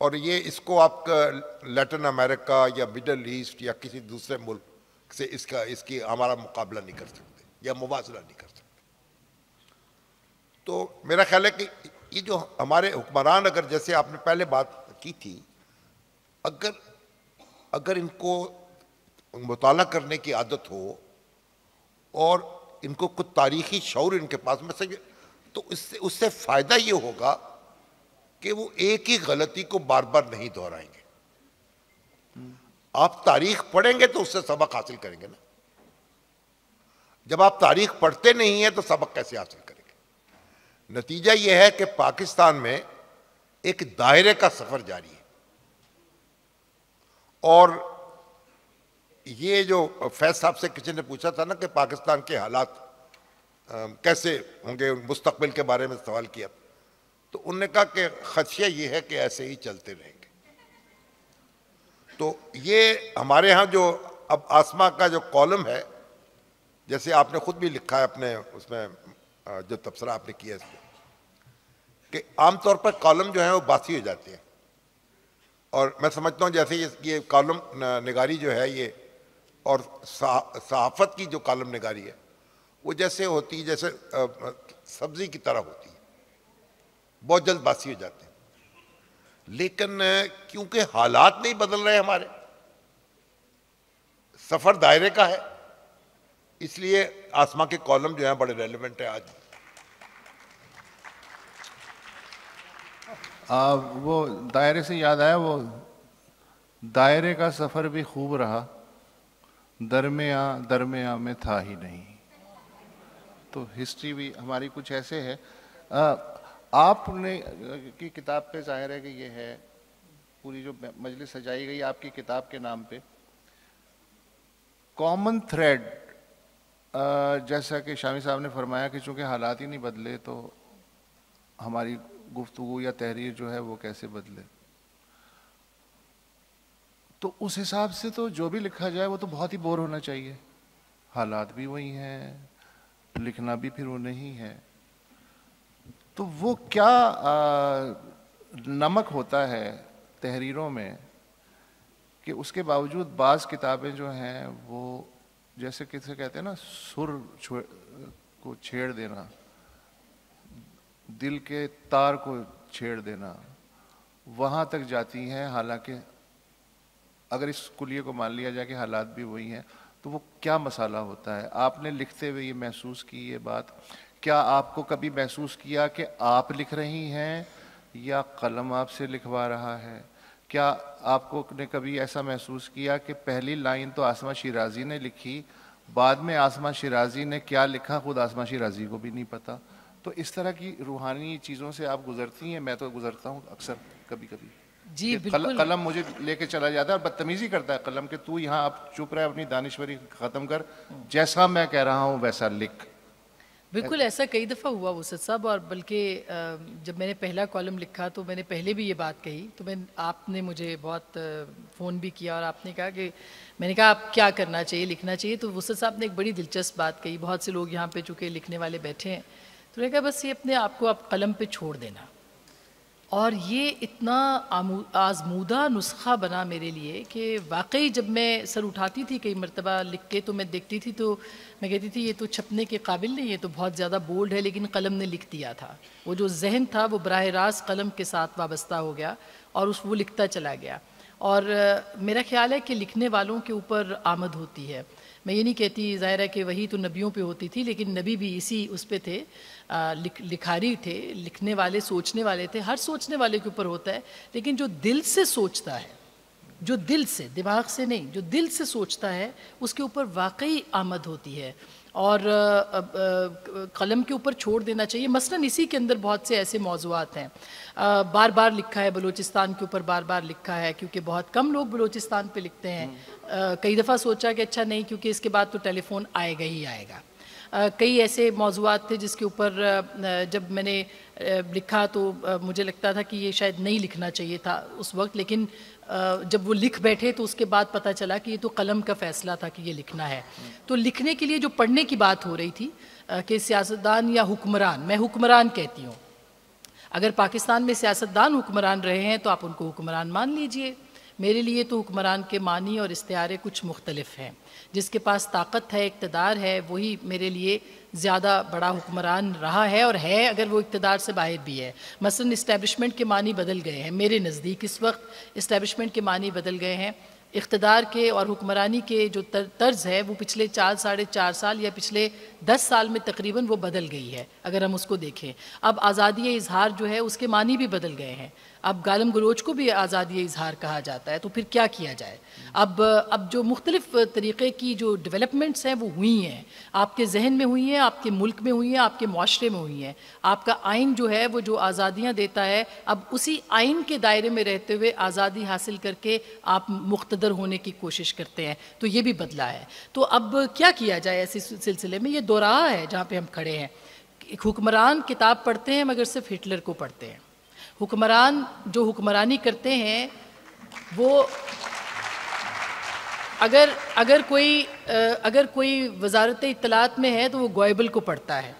اور یہ اس کو آپ لیٹن امریکہ یا مڈل ایسٹ یا کسی دوسرے ملک سے اس کی ہمارا مقابلہ نہیں کر سکتے یا موازنہ نہیں کر سکتے. تو میرا خیال ہے کہ یہ جو ہمارے حکمران، اگر جیسے آپ نے پہلے بات کی تھی، اگر ان کو مطالعہ کرنے کی عادت ہو اور ان کو کچھ تاریخی شعور ان کے پاس میں سے، تو اس سے فائدہ یہ ہوگا کہ وہ ایک ہی غلطی کو بار بار نہیں دہرائیں گے. آپ تاریخ پڑھیں گے تو اس سے سبق حاصل کریں گے نا. جب آپ تاریخ پڑھتے نہیں ہیں تو سبق کیسے حاصل کریں گے؟ نتیجہ یہ ہے کہ پاکستان میں ایک دائرے کا سفر جاری ہے، اور یہ جو فیض صاحب سے کسی نے پوچھا تھا نا کہ پاکستان کے حالات کیسے ہوں گے، مستقبل کے بارے میں سوال کیا، تو انہوں نے کہا کہ خدشہ یہ ہے کہ ایسے ہی چلتے رہیں گے. تو یہ ہمارے ہاں جو اب آسما کا جو کالم ہے، جیسے آپ نے خود بھی لکھا ہے اپنے اس میں جو تبصرہ آپ نے کیا اس میں، کہ عام طور پر کالم جو ہیں وہ باسی ہو جاتے ہیں. اور میں سمجھتا ہوں جیسے یہ کالم نگاری جو ہے یہ، اور صحافت کی جو کالم نگاری ہے وہ جیسے ہوتی ہے، جیسے سبزی کی طرح ہوتی ہے، بہت جلد باسی ہو جاتے ہیں. لیکن کیونکہ حالات نہیں بدل رہے ہمارے، سفر دائرے کا ہے، اس لیے آسما کے کالم جو ہیں بڑے ریلیونٹ ہیں آج. وہ دائرے سے یاد آیا، وہ دائرے کا سفر بھی خوب رہا، درمیاں میں تھا ہی نہیں. تو ہسٹری بھی ہماری کچھ ایسے ہے. آپ نے کی کتاب پہ ظاہر ہے کہ یہ ہے پوری جو مجلس سجائی گئی آپ کی کتاب کے نام پہ، کامن تھریڈ، جیسا کہ شامی صاحب نے فرمایا کہ چونکہ حالات ہی نہیں بدلے تو ہماری گفتگو یا تحریر جو ہے وہ کیسے بدلے. تو اس حساب سے تو جو بھی لکھا جائے وہ تو بہت ہی بور ہونا چاہیے. حالات بھی وہی ہیں، لکھنا بھی پھر وہ نہیں ہے. تو وہ کیا نمک ہوتا ہے تحریروں میں کہ اس کے باوجود بعض کتابیں جو ہیں وہ جیسے کسے کہتے ہیں نا، سر کو چھیڑ دینا، دل کے تار کو چھیڑ دینا، وہاں تک جاتی ہیں. حالانکہ اگر اس کلیے کو مان لیا جائے کہ حالات بھی وہی ہیں تو وہ کیا مسئلہ ہوتا ہے. آپ نے لکھتے ہوئے یہ محسوس کی یہ بات، کیا آپ کو کبھی محسوس کیا کہ آپ لکھ رہی ہیں یا قلم آپ سے لکھوا رہا ہے؟ کیا آپ کو نے کبھی ایسا محسوس کیا کہ پہلی لائن تو آسما شیرازی نے لکھی، بعد میں آسما شیرازی نے کیا لکھا خود آسما شیرازی کو بھی نہیں پتا؟ تو اس طرح کی روحانی چیزوں سے آپ گزرتی ہیں؟ میں تو گزرتا ہوں اکثر کبھی کبھی. جی بالکل. قلم مجھے لے کے چلا جاتا ہے اور بدتمیزی کرتا ہے قلم کہ تو یہاں آپ چپ رہے، اپنی دانشوری ختم کر، جیسا میں کہہ رہا ہوں ویسا لکھ. بالکل ایسا کئی دفعہ ہوا وسعت صاحب. اور بلکہ جب میں نے پہلا کالم لکھا تو میں نے پہلے بھی یہ بات کہی، تو آپ نے مجھے بہت فون بھی کیا اور آپ نے کہا کہ میں نے کہا آپ کیا کرنا چاہیے، لکھنا چاہیے. تو وسعت صاحب نے ایک بڑی دلچسپ بات کہی. بہت سے لوگ یہاں پہ چونکہ لکھنے والے بیٹھے ہیں، تو نے کہا بس یہ اپنے آپ کو آپ قلم پہ چھوڑ دینا. اور یہ اتنا آزمودہ نسخہ بنا میرے لیے کہ واقعی جب میں سر اٹھاتی تھی کئی مرتبہ لکھ کے تو میں دیکھتی تھی تو میں کہتی تھی یہ تو چھپنے کے قابل نہیں، یہ تو بہت زیادہ بولڈ ہے، لیکن قلم نے لکھ دیا تھا. وہ جو ذہن تھا وہ براہ راست قلم کے ساتھ وابستہ ہو گیا اور وہ لکھتا چلا گیا. اور میرا خیال ہے کہ لکھنے والوں کے اوپر آمد ہوتی ہے. میں یہ نہیں کہتی، ظاہر ہے کہ وہی تو نبیوں پہ ہوتی تھی، لیکن نبی بھی اسی اس پہ تھے، لکھاری تھے، لکھنے والے، سوچنے والے تھے. ہر سوچنے والے کے اوپر ہوتا ہے، لیکن جو دل سے سوچتا ہے، جو دل سے، دماغ سے نہیں، جو دل سے سوچتا ہے اس کے اوپر واقعی آمد ہوتی ہے. اور قلم کے اوپر چھوڑ دینا چاہیے. مثلاً اسی کے اندر بہت سے ایسے موضوعات ہیں. بار بار لکھا ہے بلوچستان کے اوپر، بار بار لکھا ہے کیونکہ بہت کم لوگ بلوچستان پہ لکھتے ہیں. کئی دفعہ سوچا کہ اچھا نہیں، کیونکہ اس کے بعد تو ٹیلی فون آئے گا ہی آئے گا. کئی ایسے موضوعات تھے جس کے اوپر جب میں نے لکھا تو مجھے لگتا تھا کہ یہ شاید نہیں لکھنا چاہیے تھا اس وقت، لیکن جب وہ لکھ بیٹھے تو اس کے بعد پتہ چلا کہ یہ تو قلم کا فیصلہ تھا کہ یہ لکھنا ہے. تو لکھنے کے لیے جو پڑھنے کی بات ہو رہی تھی کہ سیاستدان یا حکمران، میں حکمران کہتی ہوں. اگر پاکستان میں سیاستدان حکمران رہے ہیں تو آپ ان کو حکمران مان لیجئے. میرے لیے تو حکمران کے معنی اور استعارے کچھ مختلف ہیں. جس کے پاس طاقت ہے، اقتدار ہے، وہی میرے لیے زیادہ بڑا حکمران رہا ہے اور ہے، اگر وہ اقتدار سے باہر بھی ہے. مثلا اسٹیبلشمنٹ کے معنی بدل گئے ہیں. میرے نزدیک اس وقت اسٹیبلشمنٹ کے معنی بدل گئے ہیں. اقتدار کے اور حکمرانی کے جو طرز ہے وہ پچھلے 4-4.5 سال یا پچھلے 10 سال میں تقریباً وہ بدل گئی ہے اگر ہم اس کو دیکھیں. اب آزادی اظہار جو ہے اس کے معنی بھی بدل گئے ہیں. اب گالم گلوچ کو بھی آزادی اظہار کہا جاتا ہے، تو پھر کیا کیا جائے؟ اب جو مختلف طریقے کی جو ڈیولپمنٹس ہیں وہ ہوئی ہیں، آپ کے ذہن میں ہوئی ہیں، آپ کے ملک میں ہوئی ہیں، آپ کے معاشرے میں ہوئی ہیں. آپ کا آئین جو ہے وہ جو آزادیاں دیتا ہے، اب اسی آئین کے دائرے میں رہتے ہوئے آزادی حاصل کر کے آپ مقتدر ہونے کی کوشش کرتے ہیں، تو یہ بھی بدلا ہے. تو اب کیا کیا جائے ایسے سلسلے میں؟ یہ دو راہ ہے جہاں پہ ہم کھڑے ہیں. حکمران کتاب پڑھتے ہیں مگر صرف ہٹلر کو پڑھتے ہیں. حکمران جو حکمرانی کرتے ہیں وہ اگر کوئی وزارت اطلاعات میں ہے تو وہ گوئبل کو پڑھتا ہے.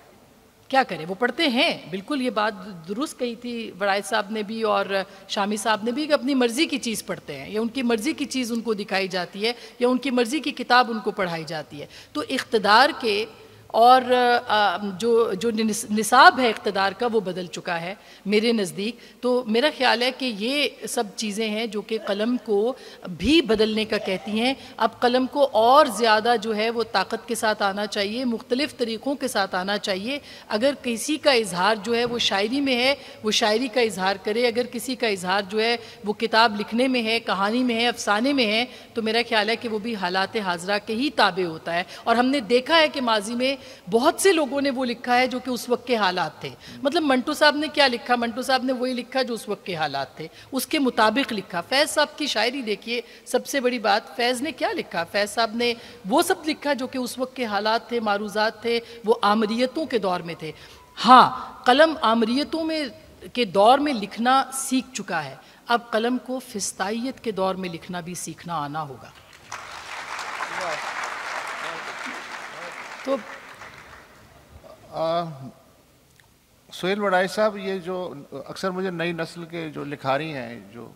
کیا کرے؟ وہ پڑھتے ہیں. بالکل یہ بات درست کہی تھی وڑائچ صاحب نے بھی اور شامی صاحب نے بھی، کہ اپنی مرضی کی چیز پڑھتے ہیں، یا ان کی مرضی کی چیز ان کو دکھائی جاتی ہے، یا ان کی مرضی کی کتاب ان کو پڑھائی جاتی ہے. تو اقتدار کے اور جو نصاب ہے اقتدار کا وہ بدل چکا ہے میرے نزدیک. تو میرا خیال ہے کہ یہ سب چیزیں ہیں جو کہ قلم کو بھی بدلنے کا کہتی ہیں. اب قلم کو اور زیادہ جو ہے وہ طاقت کے ساتھ آنا چاہیے، مختلف طریقوں کے ساتھ آنا چاہیے. اگر کسی کا اظہار جو ہے وہ شاعری میں ہے وہ شاعری کا اظہار کرے، اگر کسی کا اظہار جو ہے وہ کتاب لکھنے میں ہے، کہانی میں ہے، افسانے میں ہے، تو میرا خیال ہے کہ وہ بھی حالات حاضرہ کے ہی تابع ہوتا ہے. اور ہم نے دیکھا ہے کہ ماضی میں بہت سے لوگوں نے وہ لکھا ہے جو کہ اس وقت کے حالات تھے. مطلب منٹو صاحب نے کیا لکھا؟ منٹو صاحب نے وہی لکھا جو اس وقت کے حالات تھے، اس کے مطابق لکھا. فیض صاحب کی شاعری دیکھیے، سب سے بڑی بات فیض نے کیا لکھا؟ فیض صاحب نے وہ سب لکھا جو کہ اس وقت کے حالات تھے، معروضات تھے، وہ آمریتوں کے دور میں تھے. ہاں، قلم آمریتوں میں کے دور میں لکھنا سیکھ چکا ہے، اب قلم کو فسطائیت کے دور میں لکھنا بھی سیکھنا آنا ہوگا. تو سہیل وڑائی صاحب، یہ جو اکثر مجھے نئی نسل کے جو لکھاری ہیں، جو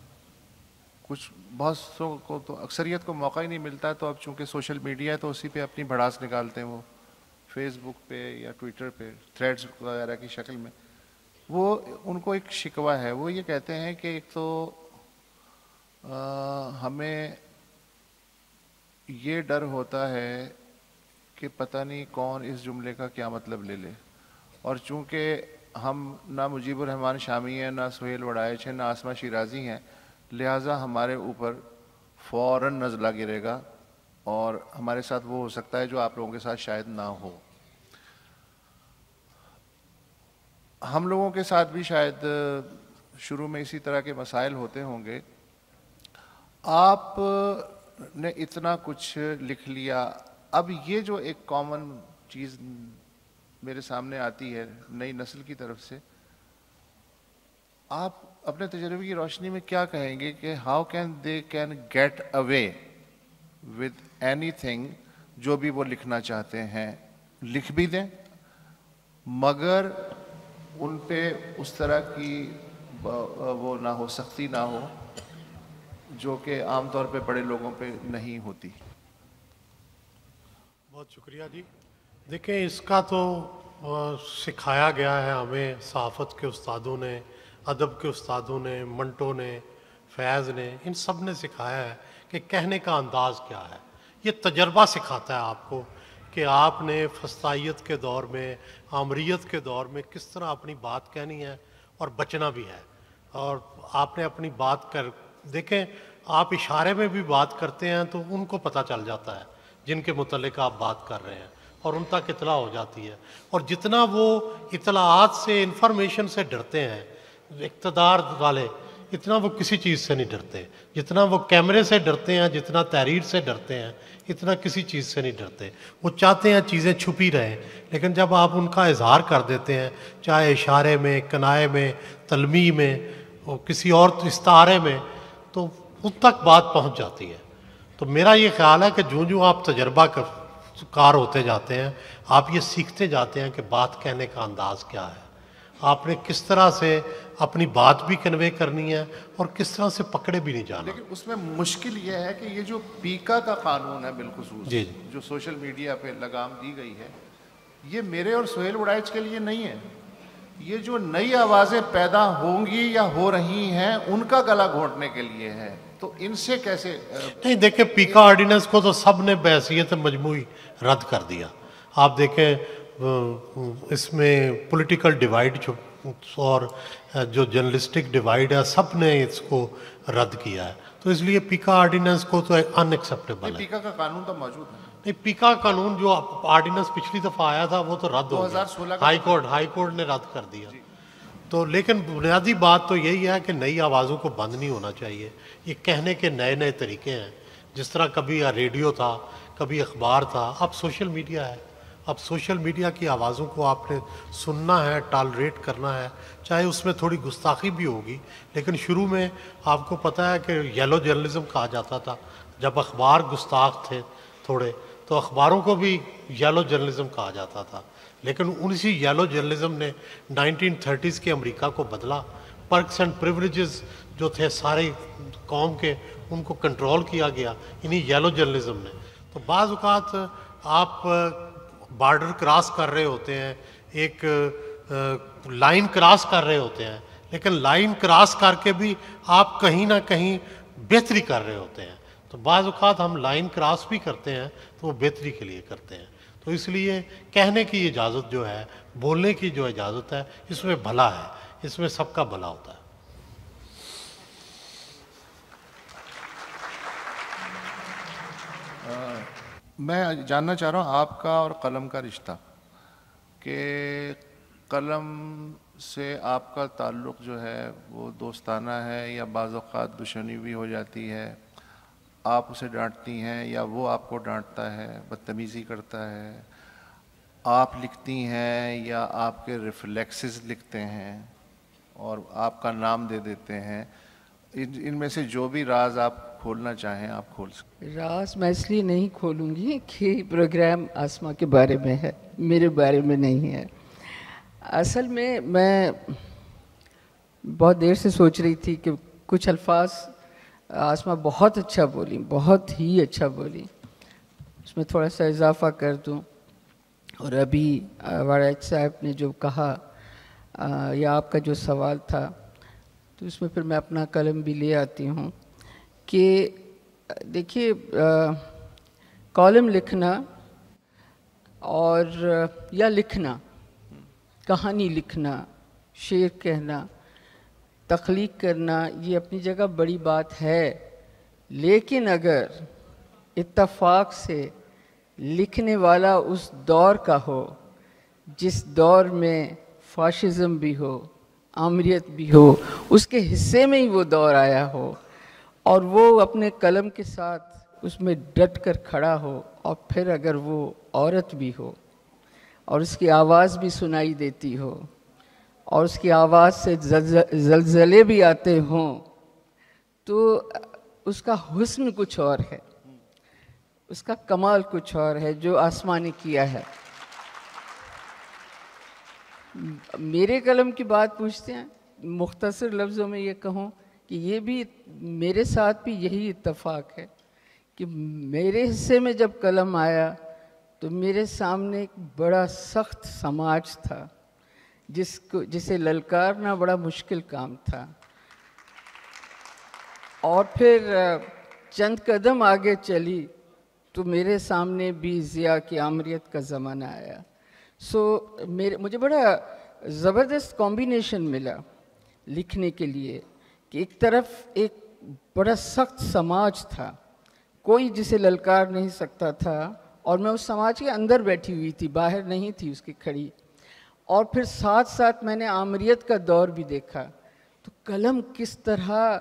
کچھ بہت سو کو تو اکثریت کو موقع ہی نہیں ملتا، تو اب چونکہ سوشل میڈیا ہے تو اسی پہ اپنی بھڑاس نکالتے ہیں. وہ فیس بک پہ یا ٹویٹر پہ تھریڈز وغیرہ کی شکل میں، وہ ان کو ایک شکوہ ہے. وہ یہ کہتے ہیں کہ ایک تو ہمیں یہ ڈر ہوتا ہے کہ پتہ نہیں کون اس جملے کا کیا مطلب لے لے، اور چونکہ ہم نہ مجیب الرحمن شامی ہیں، نہ سہیل وڑائچ ہیں، نہ آسمہ شیرازی ہیں، لہٰذا ہمارے اوپر فوراً نزلہ گرے گا اور ہمارے ساتھ وہ ہو سکتا ہے جو آپ لوگوں کے ساتھ شاید نہ ہو. ہم لوگوں کے ساتھ بھی شاید شروع میں اسی طرح کے مسائل ہوتے ہوں گے. آپ نے اتنا کچھ لکھ لیا، اب یہ جو ایک کامن چیز میرے سامنے آتی ہے نئی نسل کی طرف سے، آپ اپنے تجربے کی روشنی میں کیا کہیں گے کہ how can they can get away with anything? جو بھی وہ لکھنا چاہتے ہیں لکھ بھی دیں، مگر ان پہ اس طرح کی وہ نہ ہو، سختی نہ ہو جو کہ عام طور پہ بڑے لوگوں پہ نہیں ہوتی. بہت شکریہ جی. دیکھیں، اس کا تو سکھایا گیا ہے ہمیں، صحافت کے استادوں نے، ادب کے استادوں نے، منٹو نے، فیض نے، ان سب نے سکھایا ہے کہ کہنے کا انداز کیا ہے. یہ تجربہ سکھاتا ہے آپ کو کہ آپ نے فسطائیت کے دور میں، آمریت کے دور میں کس طرح اپنی بات کہنی ہے اور بچنا بھی ہے. اور آپ نے اپنی بات دیکھیں، آپ اشارے میں بھی بات کرتے ہیں تو ان کو پتہ چل جاتا ہے جن کے متعلق آپ بات کر رہے ہیں، اور ان تک اطلاع ہو جاتی ہے. اور جتنا وہ اطلاعات سے، انفارمیشن سے ڈرتے ہیں اقتدار والے، اتنا وہ کسی چیز سے نہیں ڈرتے. جتنا وہ کیمرے سے ڈرتے ہیں، جتنا تحریر سے ڈرتے ہیں، اتنا کسی چیز سے نہیں ڈرتے. وہ چاہتے ہیں چیزیں چھپی رہیں، لیکن جب آپ ان کا اظہار کر دیتے ہیں، چاہے اشارے میں، کنائے میں، تلمیح میں، اور کسی اور استعارے میں، تو ان تک بات پہنچ جاتی ہے. تو میرا یہ خیال ہے کہ جو آپ تجربہ کار ہوتے جاتے ہیں، آپ یہ سیکھتے جاتے ہیں کہ بات کہنے کا انداز کیا ہے، آپ نے کس طرح سے اپنی بات بھی کنوے کرنی ہے اور کس طرح سے پکڑے بھی نہیں جانا. لیکن اس میں مشکل یہ ہے کہ یہ جو پیکا کا قانون ہے بالخصوص جی جو سوشل میڈیا پہ لگام دی گئی ہے، یہ میرے اور سہیل وڑائچ کے لیے نہیں ہے. یہ جو نئی آوازیں پیدا ہوں گی یا ہو رہی ہیں ان کا گلا گھونٹنے کے لیے ہے. تو ان سے کیسے نہیں دیکھیں، پیکا آرڈیننس کو تو سب نے بحیثیت مجموعی رد کر دیا. آپ دیکھیں اس میں پولیٹیکل ڈیوائیڈ اور جو جرنلسٹک ڈیوائیڈ ہے سب نے اس کو رد کیا ہے. تو اس لیے پیکا آرڈیننس کو تو ان ایکسیپٹیبل ہے. پیکا کا قانون تو موجود ہے. نہیں، پیکا قانون جو آرڈیننس پچھلی دفعہ آیا تھا وہ تو رد ہو گیا. 2016 ہائی کورٹ نے رد کر دیا. تو لیکن بنیادی بات تو یہی ہے کہ نئی آوازوں کو بند نہیں ہونا چاہیے. یہ کہنے کے نئے نئے طریقے ہیں. جس طرح کبھی ریڈیو تھا، کبھی اخبار تھا، اب سوشل میڈیا ہے. اب سوشل میڈیا کی آوازوں کو آپ نے سننا ہے، ٹالریٹ کرنا ہے، چاہے اس میں تھوڑی گستاخی بھی ہوگی. لیکن شروع میں آپ کو پتہ ہے کہ یلو جرنلزم کہا جاتا تھا. جب اخبار گستاخ تھے تھوڑے تو اخباروں کو بھی یلو جرنلزم کہا جاتا تھا. لیکن اسی یلو جرنلزم نے 1930s کے امریکہ کو بدلا. پرکس اینڈ پریولیجز جو تھے سارے قوم کے، ان کو کنٹرول کیا گیا انہی یلو جرنلزم نے. تو بعض اوقات آپ بارڈر کراس کر رہے ہوتے ہیں، ایک لائن کراس کر رہے ہوتے ہیں، لیکن لائن کراس کر کے بھی آپ کہیں نہ کہیں بہتری کر رہے ہوتے ہیں. تو بعض اوقات ہم لائن کراس بھی کرتے ہیں تو وہ بہتری کے لیے کرتے ہیں. تو اس لیے کہنے کی اجازت جو ہے، بولنے کی جو اجازت ہے، اس میں بھلا ہے، اس میں سب کا بھلا ہوتا ہے. میں جاننا چاہ رہا ہوں آپ کا اور قلم کا رشتہ، کہ قلم سے آپ کا تعلق جو ہے وہ دوستانہ ہے یا بعض اوقات دشمنی بھی ہو جاتی ہے؟ آپ اسے ڈانٹتی ہیں یا وہ آپ کو ڈانٹتا ہے، بدتمیزی کرتا ہے؟ آپ لکھتی ہیں یا آپ کے ریفلیکسز لکھتے ہیں اور آپ کا نام دے دیتے ہیں؟ ان میں سے جو بھی راز آپ کھولنا چاہیں آپ کھول سکتے. راز میں اس لیے نہیں کھولوں گی کہ پروگرام آسما کے بارے میں ہے، میرے بارے میں نہیں ہے. اصل میں بہت دیر سے سوچ رہی تھی کہ کچھ الفاظ آسما بہت اچھا بولی، بہت ہی اچھا بولی، اس میں تھوڑا سا اضافہ کر دوں. اور ابھی وڑائچ صاحب نے جو کہا یا آپ کا جو سوال تھا، تو اس میں پھر میں اپنا قلم بھی لے آتی ہوں کہ دیکھیے کالم لکھنا اور یا لکھنا، کہانی لکھنا، شعر کہنا، تخلیق کرنا، یہ اپنی جگہ بڑی بات ہے. لیکن اگر اتفاق سے لکھنے والا اس دور کا ہو جس دور میں فاشزم بھی ہو، آمریت بھی ہو، اس کے حصے میں ہی وہ دور آیا ہو، اور وہ اپنے قلم کے ساتھ اس میں ڈٹ کر کھڑا ہو، اور پھر اگر وہ عورت بھی ہو اور اس کی آواز بھی سنائی دیتی ہو اور اس کی آواز سے زلزلے بھی آتے ہوں، تو اس کا حسن کچھ اور ہے، اس کا کمال کچھ اور ہے جو آسمان نے کیا ہے. میرے قلم کی بات پوچھتے ہیں، مختصر لفظوں میں یہ کہوں کہ یہ بھی میرے ساتھ بھی یہی اتفاق ہے کہ میرے حصے میں جب قلم آیا تو میرے سامنے ایک بڑا سخت سماج تھا جسے للکارنا بڑا مشکل کام تھا. اور پھر چند قدم آگے چلی تو میرے سامنے بھی ضیاء کی آمریت کا زمانہ آیا. مجھے بڑا زبردست کمبینیشن ملا لکھنے کے لیے کہ ایک طرف ایک بڑا سخت سماج تھا، کوئی جسے للکار نہیں سکتا تھا، اور میں اس سماج کے اندر بیٹھی ہوئی تھی، باہر نہیں تھی اس کی کھڑی. اور پھر ساتھ ساتھ میں نے آمریت کا دور بھی دیکھا. تو قلم کس طرح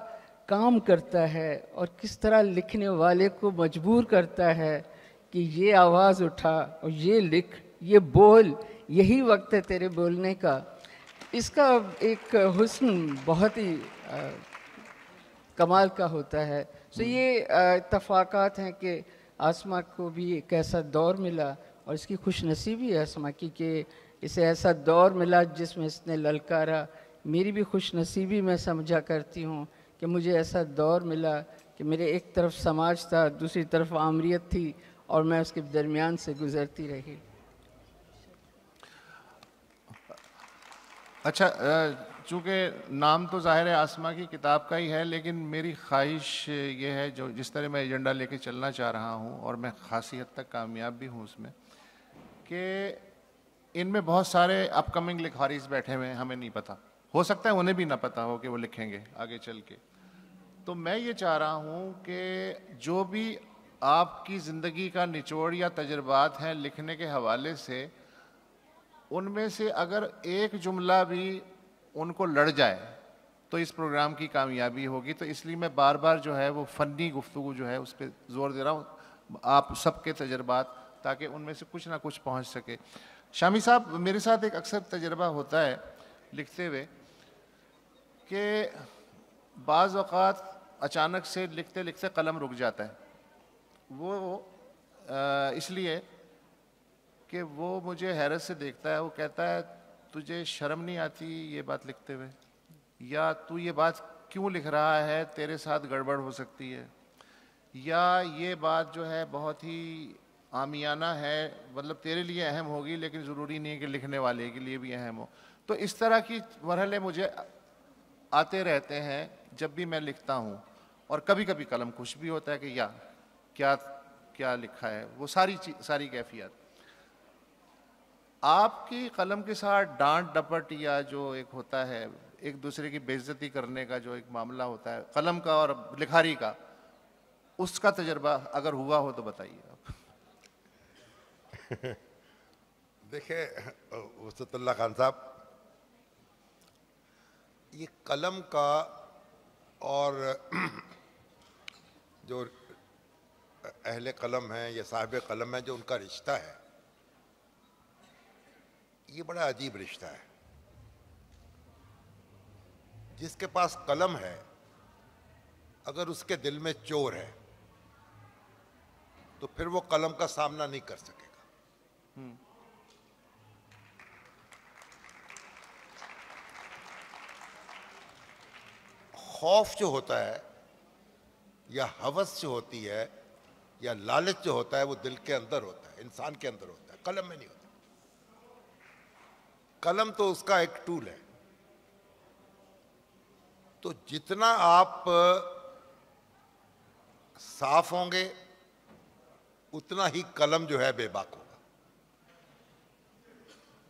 کام کرتا ہے اور کس طرح لکھنے والے کو مجبور کرتا ہے کہ یہ آواز اٹھا اور یہ لکھ، یہ بول، یہی وقت ہے تیرے بولنے کا. اس کا ایک حسن بہت ہی کمال کا ہوتا ہے. یہ اتفاقات ہیں کہ آسما کو بھی ایک ایسا دور ملا، اور اس کی خوش نصیبی ہے آسما کی کہ اسے ایسا دور ملا جس میں اس نے للکارا میری بھی خوش نصیبی میں سمجھا کرتی ہوں کہ مجھے ایسا دور ملا کہ میرے ایک طرف سماج تھا، دوسری طرف آمریت تھی، اور میں اس کے درمیان سے گزرتی رہی۔ اچھا، چونکہ نام تو ظاہر ہے آسما کی کتاب کا ہی ہے، لیکن میری خواہش یہ ہے، جو جس طرح میں ایجنڈا لے کے چلنا چاہ رہا ہوں، اور میں خاصی حد تک کامیاب بھی ہوں اس میں، کہ ان میں بہت سارے اپ کمنگ لکھاریز بیٹھے ہوئے ہیں، ہمیں نہیں پتہ، ہو سکتا ہے انہیں بھی نہ پتہ ہو کہ وہ لکھیں گے آگے چل کے۔ تو میں یہ چاہ رہا ہوں کہ جو بھی آپ کی زندگی کا نچوڑ یا تجربات ہیں لکھنے کے حوالے سے، ان میں سے اگر ایک جملہ بھی ان کو لڑ جائے تو اس پروگرام کی کامیابی ہوگی۔ تو اس لیے میں بار بار جو ہے وہ فنی گفتگو جو ہے اس پہ زور دے رہا ہوں، آپ سب کے تجربات، تاکہ ان میں سے کچھ نہ کچھ پہنچ سکے۔ شامی صاحب، میرے ساتھ ایک اکثر تجربہ ہوتا ہے لکھتے ہوئے کہ بعض اوقات اچانک سے لکھتے لکھتے قلم رک جاتا ہے، وہ اس لیے کہ وہ مجھے حیرت سے دیکھتا ہے، وہ کہتا ہے تجھے شرم نہیں آتی یہ بات لکھتے ہوئے، یا تو یہ بات کیوں لکھ رہا ہے، تیرے ساتھ گڑبڑ ہو سکتی ہے، یا یہ بات جو ہے بہت ہی عامیانہ ہے، مطلب تیرے لیے اہم ہوگی لیکن ضروری نہیں ہے کہ لکھنے والے کے لیے بھی اہم ہو۔ تو اس طرح کی مرحلے مجھے آتے رہتے ہیں جب بھی میں لکھتا ہوں، اور کبھی کبھی قلم خوش بھی ہوتا ہے کہ یا کیا لکھا ہے، وہ ساری کیفیات۔ آپ کی قلم کے ساتھ ڈانٹ ڈپٹ یا جو ایک ہوتا ہے ایک دوسرے کی بے عزتی کرنے کا جو ایک معاملہ ہوتا ہے قلم کا اور لکھاری کا، اس کا تجربہ اگر ہوا ہو تو بتائیے آپ۔ دیکھیں وسط اللہ خان صاحب، یہ قلم کا اور جو اہل قلم ہیں یا صاحب قلم ہیں، جو ان کا رشتہ ہے، یہ بڑا عجیب رشتہ ہے۔ جس کے پاس قلم ہے، اگر اس کے دل میں چور ہے تو پھر وہ قلم کا سامنا نہیں کر سکے گا۔ خوف جو ہوتا ہے یا ہوس جو ہوتی ہے یا لالچ جو ہوتا ہے، وہ دل کے اندر ہوتا ہے، انسان کے اندر ہوتا ہے، قلم میں نہیں ہوتا۔ قلم تو اس کا ایک ٹول ہے۔ تو جتنا آپ صاف ہوں گے اتنا ہی قلم جو ہے بے باک ہوگا،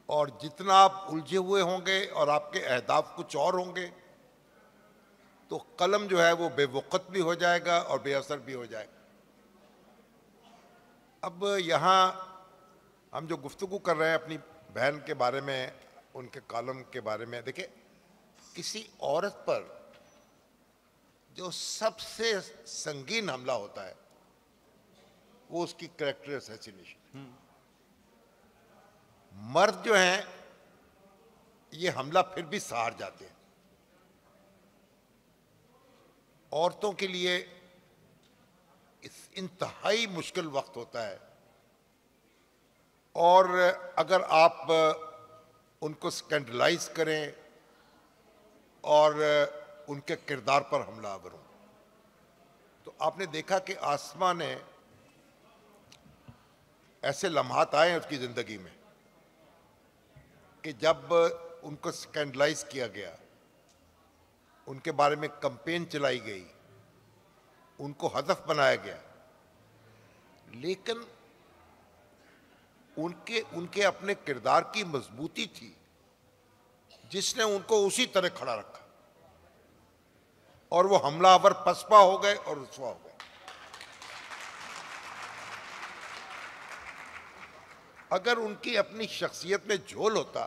اور جتنا آپ الجھے ہوئے ہوں گے اور آپ کے اہداف کچھ اور ہوں گے تو قلم جو ہے وہ بے وقت بھی ہو جائے گا اور بے اثر بھی ہو جائے گا۔ اب یہاں ہم جو گفتگو کر رہے ہیں اپنی بہن کے بارے میں، ان کے کالم کے بارے میں، دیکھیں کسی عورت پر جو سب سے سنگین حملہ ہوتا ہے وہ اس کی کریکٹر اسیسینیشن۔ مرد جو ہیں یہ حملہ پھر بھی سہار جاتے ہیں، عورتوں کے لیے انتہائی مشکل وقت ہوتا ہے، اور اگر آپ ان کو سکینڈلائز کریں اور ان کے کردار پر حملہ آور ہوں، تو آپ نے دیکھا کہ آسما نے ایسے لمحات آئے ہیں اس کی زندگی میں کہ جب ان کو سکینڈلائز کیا گیا، ان کے بارے میں کمپین چلائی گئی، ان کو ہدف بنایا گیا، لیکن ان کے اپنے کردار کی مضبوطی تھی جس نے ان کو اسی طرح کھڑا رکھا، اور وہ حملہ آور پسپا ہو گئے اور رسوا ہو گئے۔ اگر ان کی اپنی شخصیت میں جھول ہوتا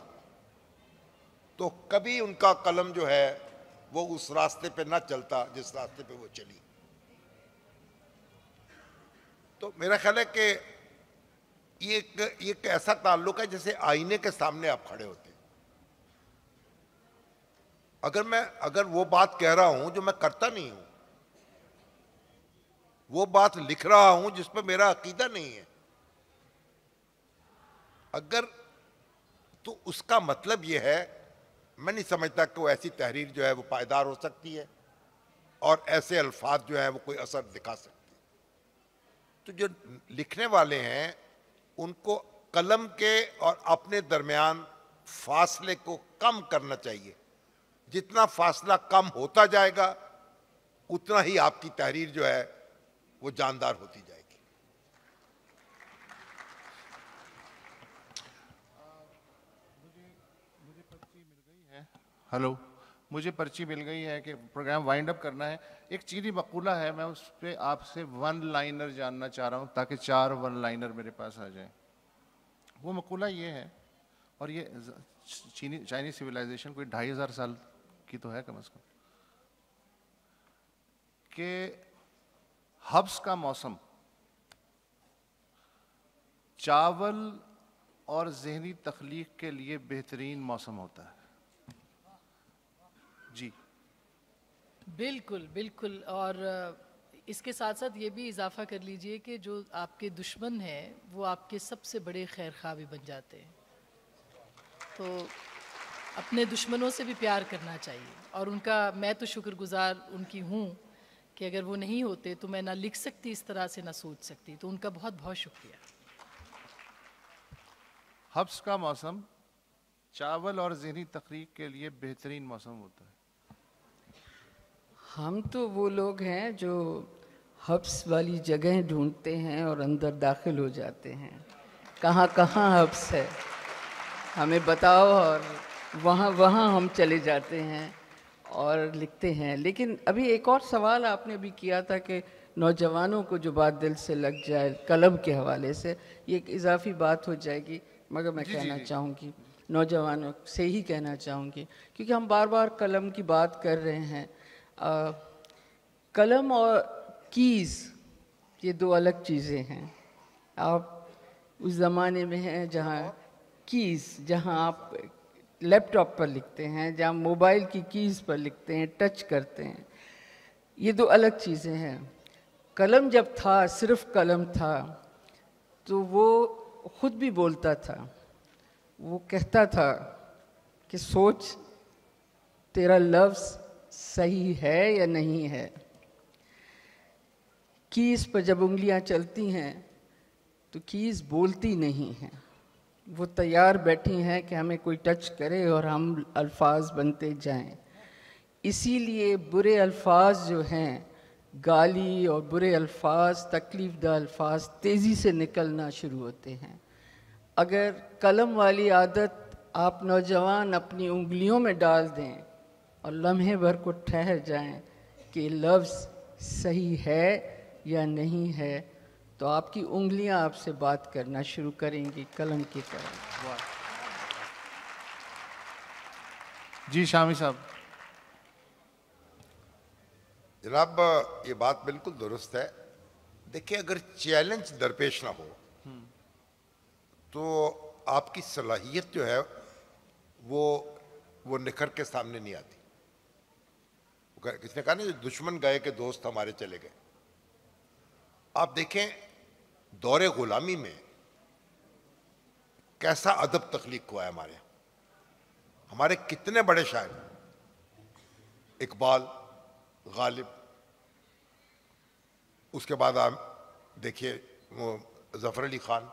تو کبھی ان کا قلم جو ہے وہ اس راستے پہ نہ چلتا جس راستے پہ وہ چلی۔ تو میرا خیال ہے کہ یہ ایک ایسا تعلق ہے جیسے آئینے کے سامنے آپ کھڑے ہوتے ہیں۔ اگر وہ بات کہہ رہا ہوں جو میں کرتا نہیں ہوں، وہ بات لکھ رہا ہوں جس پہ میرا عقیدہ نہیں ہے، اگر تو اس کا مطلب یہ ہے، میں نہیں سمجھتا کہ وہ ایسی تحریر جو ہے وہ پائیدار ہو سکتی ہے اور ایسے الفاظ جو ہیں وہ کوئی اثر دکھا سکتی ہے. تو جو لکھنے والے ہیں ان کو قلم کے اور اپنے درمیان فاصلے کو کم کرنا چاہیے. جتنا فاصلہ کم ہوتا جائے گا اتنا ہی آپ کی تحریر جو ہے وہ جاندار ہوتی جائے گی. ہلو، مجھے پرچی مل گئی ہے کہ پروگرام وائنڈ اپ کرنا ہے. ایک چینی مقولہ ہے، میں اس پہ آپ سے ون لائنر جاننا چاہ رہا ہوں تاکہ 4 ون لائنر میرے پاس آ جائیں. وہ مقولہ یہ ہے، اور یہ چائنی سویلائزیشن کوئی 2500 سال کی تو ہے کم از کم، کہ حبس کا موسم چاول اور ذہنی تخلیق کے لیے بہترین موسم ہوتا ہے. جی بالکل بالکل. اور اس کے ساتھ ساتھ یہ بھی اضافہ کر لیجئے کہ جو آپ کے دشمن ہیں وہ آپ کے سب سے بڑے خیر خواہ بھی بن جاتے ہیں. تو اپنے دشمنوں سے بھی پیار کرنا چاہیے، اور ان کا میں تو شکر گزار ان کی ہوں کہ اگر وہ نہیں ہوتے تو میں نہ لکھ سکتی اس طرح سے، نہ سوچ سکتی. تو ان کا بہت بہت شکریہ. حبس کا موسم چاول اور ذہنی تخلیق کے لیے بہترین موسم ہوتا ہے. ہم تو وہ لوگ ہیں جو حبس والی جگہیں ڈھونڈتے ہیں اور اندر داخل ہو جاتے ہیں. کہاں کہاں حبس ہے ہمیں بتاؤ، اور وہاں ہم چلے جاتے ہیں اور لکھتے ہیں. لیکن ابھی ایک اور سوال آپ نے بھی کیا تھا کہ نوجوانوں کو جو بات دل سے لگ جائے قلم کے حوالے سے، یہ ایک اضافی بات ہو جائے گی، مگر میں کہنا چاہوں گی نوجوانوں سے ہی کہنا چاہوں گی، کیونکہ ہم بار بار قلم کی بات کر رہے ہیں. قلم اور کیز یہ 2 الگ چیزیں ہیں. آپ اس زمانے میں ہیں جہاں کیز، جہاں آپ لیپ ٹاپ پر لکھتے ہیں، جہاں موبائل کی کیز پر لکھتے ہیں، ٹچ کرتے ہیں. یہ 2 الگ چیزیں ہیں. قلم جب تھا، صرف قلم تھا، تو وہ خود بھی بولتا تھا. وہ کہتا تھا کہ سوچ تیرا لفظ صحیح ہے یا نہیں ہے. کیز پر جب انگلیاں چلتی ہیں تو کیز بولتی نہیں ہیں، وہ تیار بیٹھی ہیں کہ ہمیں کوئی ٹچ کرے اور ہم الفاظ بنتے جائیں. اسی لیے برے الفاظ جو ہیں، گالی اور برے الفاظ، تکلیف دہ الفاظ تیزی سے نکلنا شروع ہوتے ہیں. اگر قلم والی عادت آپ نوجوان اپنی انگلیوں میں ڈال دیں اور لمحے بھر کو ٹھہر جائیں کہ لفظ صحیح ہے یا نہیں ہے، تو آپ کی انگلیاں آپ سے بات کرنا شروع کریں گی قلم کی طرح. جی شامی صاحب. جناب یہ بات بالکل درست ہے. دیکھیں اگر چیلنج درپیش نہ ہو تو آپ کی صلاحیت جو ہے وہ نکھر کے سامنے نہیں آتی. کس نے کہا نہیں دشمن گئے کہ دوست ہمارے چلے گئے. آپ دیکھیں دور غلامی میں کیسا ادب تخلیق ہوا ہے ہمارے یہاں. ہمارے کتنے بڑے شاعر، اقبال، غالب، اس کے بعد آپ دیکھیے وہ ظفر علی خان،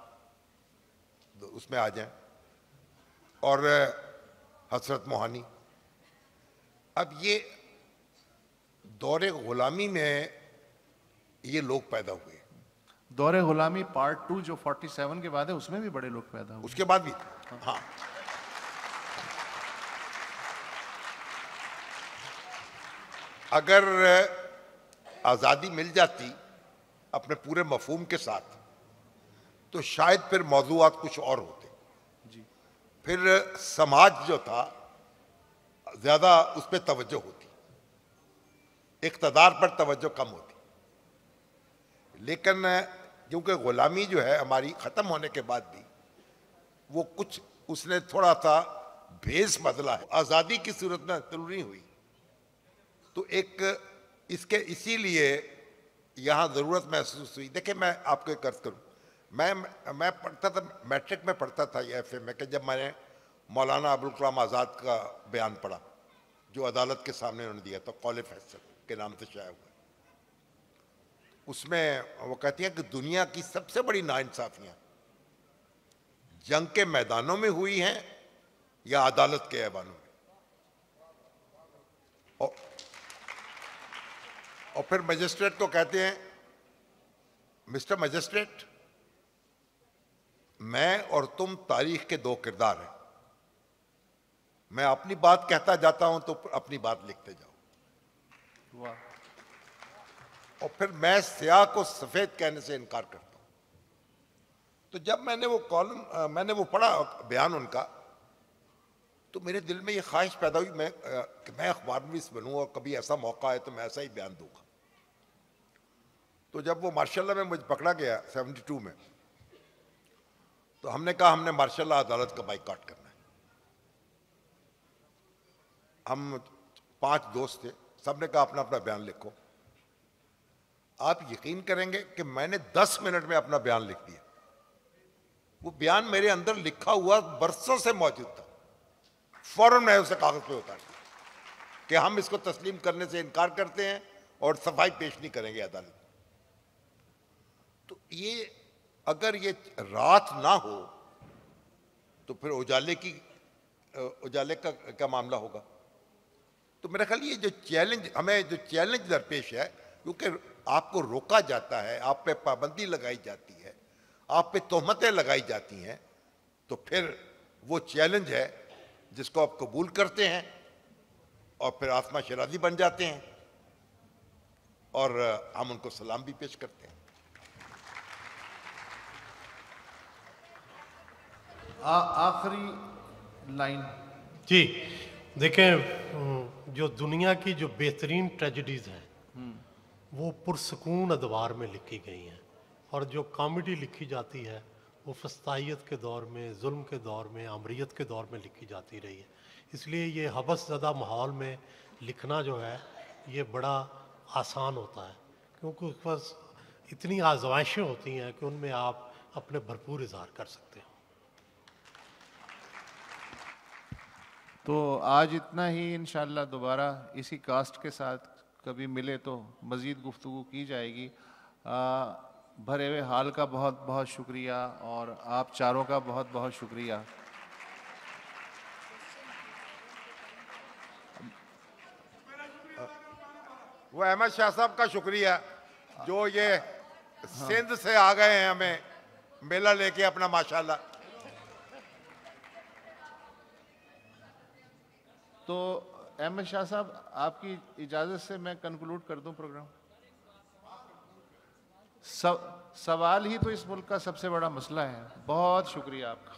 اس میں آ جائیں، اور حسرت موہانی. اب یہ دور غلامی میں یہ لوگ پیدا ہوئے. دور غلامی پارٹ 2 جو 47 کے بعد ہے اس میں بھی بڑے لوگ پیدا ہوئے. اس کے بعد بھی ہاں. اگر آزادی مل جاتی اپنے پورے مفہوم کے ساتھ تو شاید پھر موضوعات کچھ اور ہوتے. پھر سماج جو تھا زیادہ اس پہ توجہ ہوتی، اقتدار پر توجہ کم ہوتی. لیکن کیونکہ غلامی جو ہے ہماری ختم ہونے کے بعد بھی وہ کچھ اس نے تھوڑا سا بھیس بدلا ہے. آزادی کی صورت میں ضروری ہوئی تو ایک اسی لیے یہاں ضرورت محسوس ہوئی. دیکھیں میں آپ کو ایک عرض کروں، میں پڑھتا تھا، میٹرک میں پڑھتا تھا یہ ایف اے میں، کہ جب میں نے مولانا ابوالکلام آزاد کا بیان پڑھا جو عدالت کے سامنے انہوں نے دیا تھا، قول فیصل کے نام سے شائع ہوا. اس میں وہ کہتی ہیں کہ دنیا کی سب سے بڑی ناانصافیاں جنگ کے میدانوں میں ہوئی ہیں یا عدالت کے ایوانوں میں. اور پھر مجسٹریٹ کو کہتے ہیں مسٹر مجسٹریٹ، میں اور تم تاریخ کے دو کردار ہیں، میں اپنی بات کہتا جاتا ہوں تو اپنی بات لکھتے جاؤ. اور پھر میں سیاہ کو سفید کہنے سے انکار کرتا ہوں. تو جب میں نے وہ پڑھا بیان ان کا، تو میرے دل میں یہ خواہش پیدا ہوئی کہ میں اخبار نویس بنوں اور کبھی ایسا موقع آئے تو میں ایسا ہی بیان دوں گا. تو جب وہ ماشاء اللہ میں مجھے پکڑا گیا 72 میں، تو ہم نے کہا ہم نے ماشاء اللہ عدالت کا بائیکاٹ کرنا ہے. ہم 5 دوست تھے، سب نے کہا اپنا اپنا بیان لکھو. آپ یقین کریں گے کہ میں نے 10 منٹ میں اپنا بیان لکھ دیا. وہ بیان میرے اندر لکھا ہوا برسوں سے موجود تھا. فوراً میں اسے کاغذ پہ اتار دیا کہ ہم اس کو تسلیم کرنے سے انکار کرتے ہیں اور صفائی پیش نہیں کریں گے عدالت. تو یہ اگر یہ رات نہ ہو تو پھر اجالے کا کیا معاملہ ہوگا. تو میرا خیال یہ جو چیلنج درپیش ہے، کیونکہ آپ کو روکا جاتا ہے، آپ پہ پابندی لگائی جاتی ہے، آپ پہ تہمتیں لگائی جاتی ہیں، تو پھر وہ چیلنج ہے جس کو آپ قبول کرتے ہیں اور پھر آسما شرازی بن جاتے ہیں اور ہم ان کو سلام بھی پیش کرتے ہیں. آخری لائن. جی دیکھیں، جو دنیا کی جو بہترین ٹریجڈیز ہیں وہ پرسکون ادوار میں لکھی گئی ہیں، اور جو کامیڈی لکھی جاتی ہے وہ فسطائیت کے دور میں، ظلم کے دور میں، آمریت کے دور میں لکھی جاتی رہی ہے. اس لیے یہ حبس زدہ ماحول میں لکھنا جو ہے یہ بڑا آسان ہوتا ہے، کیونکہ اس پاس اتنی آزمائشیں ہوتی ہیں کہ ان میں آپ اپنے بھرپور اظہار کر سکتے ہیں. تو آج اتنا ہی. انشاءاللہ دوبارہ اسی کاسٹ کے ساتھ کبھی ملے تو مزید گفتگو کی جائے گی. بھرے ہوئے حال کا بہت بہت شکریہ، اور آپ چاروں کا بہت بہت شکریہ. وہ احمد شاہ صاحب کا شکریہ جو یہ سندھ سے آ گئے ہیں ہمیں میلہ لے کے اپنا ماشاءاللہ. تو احمد شاہ صاحب آپ کی اجازت سے میں کنکلوڈ کر دوں پروگرام. سوال ہی تو اس ملک کا سب سے بڑا مسئلہ ہے. بہت شکریہ آپ کا.